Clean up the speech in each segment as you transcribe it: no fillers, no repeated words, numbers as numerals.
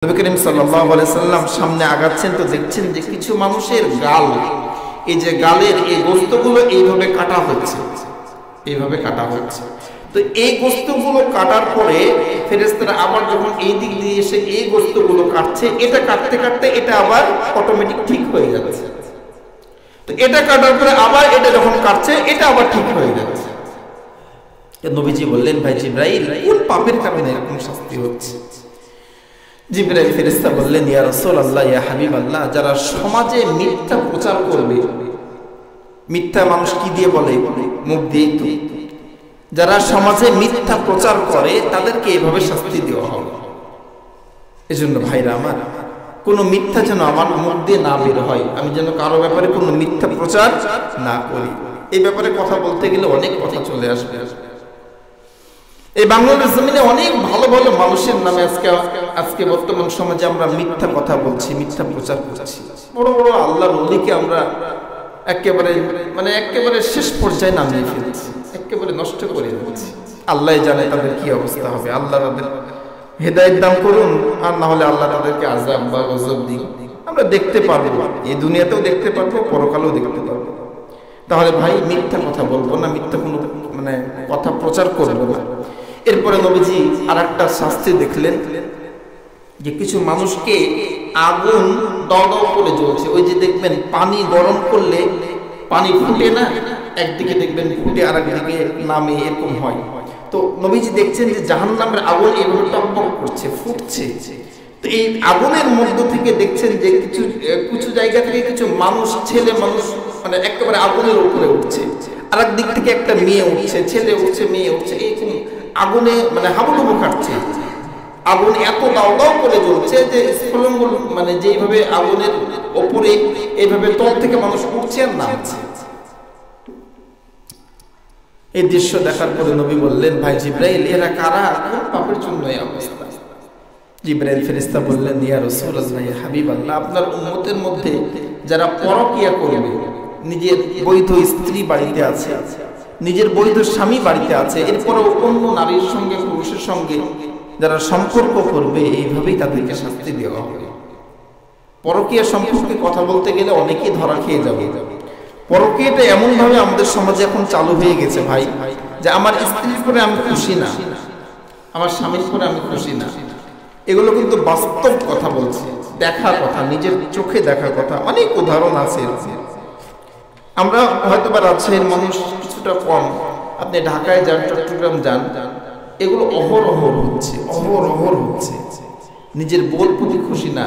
নবী করিম সাল্লাল্লাহু আলাইহি সাল্লাম সামনে আগাচ্ছেন তো দেখছেন যে কিছু মানুষের গাল, এই যে গালের এই গোস্তগুলো এইভাবে কাটা হচ্ছে, এইভাবে কাটা হচ্ছে। তো এই গোস্তগুলো কাটার পরে ফেরেশতারা আবার যখন এই দিক দিয়ে এসে এই গোস্তগুলো কাটছে, এটা কাটতে কাটতে এটা আবার অটোমেটিক ঠিক হয়ে যাচ্ছে। তো এটা কাটার পরে আবার এটা যখন কাটছে এটা আবার ঠিক হয়ে যাচ্ছে। নবীজি বললেন, ভাই জিবরাইল, কোন পাপের কারণে এরকম শাস্তি হচ্ছে? জিবরাইল ফেরেশতা বললেন, ইয়া রাসূলুল্লাহ, ইয়া হাবিবাল্লাহ, যারা সমাজে মিথ্যা প্রচার করবে, মিথ্যা মানুষ কি দিয়ে বলে? মুখ দিয়ে। তো যারা সমাজে মিথ্যা প্রচার করে তাদেরকে এভাবে শাস্তি দেওয়া হবে। এজন্য ভাইরা আমার, কোনো মিথ্যা যেন আমার মুখ দিয়ে না বের হয়, আমি যেন কারো ব্যাপারে কোনো মিথ্যা প্রচার না করি। এই ব্যাপারে কথা বলতে গেলে অনেক কথা চলে আসবে। এই বাংলাদেশ জমিনে অনেক ভালো ভালো মানুষের নামে আজকে বর্তমান সমাজে আমরা মিথ্যা কথা বলছি, মিথ্যা প্রচার করছি। বড় বড় আল্লাহর ওলিকে আমরা একেবারে শেষ পর্যায়ে নামিয়ে ফেলছি, একেবারে নষ্ট করে দিচ্ছি। আল্লাহ জানে তাদের কি অবস্থা হবে। আল্লাহ তাদের হেদায়েত দান করুন, আর না হলে আল্লাহ তাদেরকে আযাব বা গজব দিন। আমরা দেখতে পারবো, এই দুনিয়াতেও দেখতে পারবো, পরকালেও দেখতে পারবো। তাহলে ভাই মিথ্যা কথা বলবো না, মিথ্যা কোনো কথা প্রচার করবো না। এরপরে নবীজি আর একটা শাস্তি দেখলেন যে কিছু মানুষকে আগুন দাও দাও করে জ্বলছে। ওই যে দেখবেন পানি গরম করলে পানি ফুটে না, একদিকে দেখবেন ফুটে আর একদিকে নামে, এরকম হয়। তো নবীজি দেখছেন যে জাহান্নামের আগুন এভাবে টকবক করছে, ফুটছে। তো এই আগুনের মধ্য থেকে দেখছেন যে কিছু জায়গা থেকে কিছু মানুষ, ছেলে মানুষ একেবারে আগুনের উপরে উঠছে, আর এক দিক থেকে একটা মেয়ে উঠছে, ছেলে উঠছে, মেয়ে উঠছে, এইরকম আগুনে হাবুডুবু খাটছে। আগুন এত দাও দাও করে জ্বলছে যে স্ফুলিঙ্গ যেইভাবে আগুনের ওপরে এইভাবে তল থেকে মানুষ উঠছে আর নামছে। এই দৃশ্য দেখার পরে নবী বললেন, ভাই জিবরাইল, এরা কারা? কোন পাপের জন্য এই অবস্থা? জিবরাইল ফেরেশতা বললেন, ইয়া রাসূলুল্লাহ, ইয়া হাবিবাল্লাহ, আপনার উম্মতের মধ্যে যারা পরকিয়া করবে, নিজের বৈধ স্ত্রী বাড়িতে আছে, নিজের বৈধ স্বামী বাড়িতে আছে, এরপরেও অন্য নারীর সঙ্গে, পুরুষের সঙ্গে যারা সম্পর্ক করবে, এইভাবেই তাদেরকে শাস্তি দেওয়া হবে। পরকীয়া সম্পর্কে কথা বলতে গেলে অনেকেই ধরা খেয়ে যাবে। পরকীয়াটা এমন ভাবে আমাদের সমাজে এখন চালু হয়ে গেছে ভাই, যে আমার স্ত্রীর পরে আমি খুশি না, আমার স্বামীর পরে আমি খুশি না। এগুলো কিন্তু বাস্তব কথা বলছি, দেখা কথা, নিজের চোখে দেখা কথা। অনেক উদাহরণ আছে। আমরা হয়তো বা রাজশাহীর মানুষ কিছুটা কম, আপনি ঢাকায় যান, চট্টগ্রাম যান, এগুলো অহরহ হচ্ছে, অহরহ হচ্ছে। নিজের বোর প্রতি খুশি না,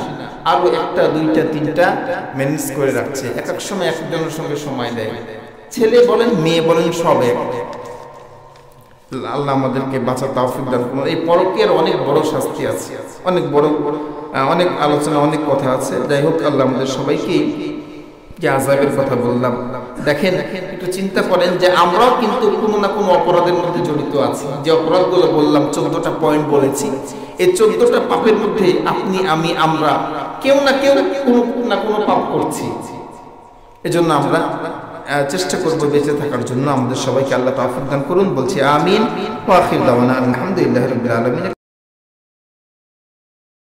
আরো একটা দুইটা তিনটা ম্যানেজ করে রাখছে, এক এক সময় একজনের সঙ্গে সময় দেয়। ছেলে বলেন, মেয়ে বলেন, সব এক। আল্লাহ আমাদেরকে বাঁচা তৌফিক দান করুন। এই পরকীয়ার অনেক বড় শাস্তি আছে, অনেক বড়, অনেক আলোচনা, অনেক কথা আছে। যাই হোক, আল্লাহ আমাদের সবাইকে, যে আযাবের কথা বললাম, দেখেন একটু চিন্তা করেন যে আমরাও কিন্তু কোনো না কোনো অপরাধের মধ্যে জড়িত আছি। যে অপরাধগুলো বললাম, 14টা পয়েন্ট বলেছি, এই 14টা পাপের মধ্যে আপনি, আমি, আমরা কেউ না কেউ কোনো না কোনো পাপ করছি। এজন্য আমরা চেষ্টা করব বেঁচে থাকার জন্য। আমাদের সবাইকে আল্লাহ তৌফিক দান করুন। বলছি আমিন। ওয়া আখির দাওয়ানা আলহামদুলিল্লাহি রাব্বিল আলামিন।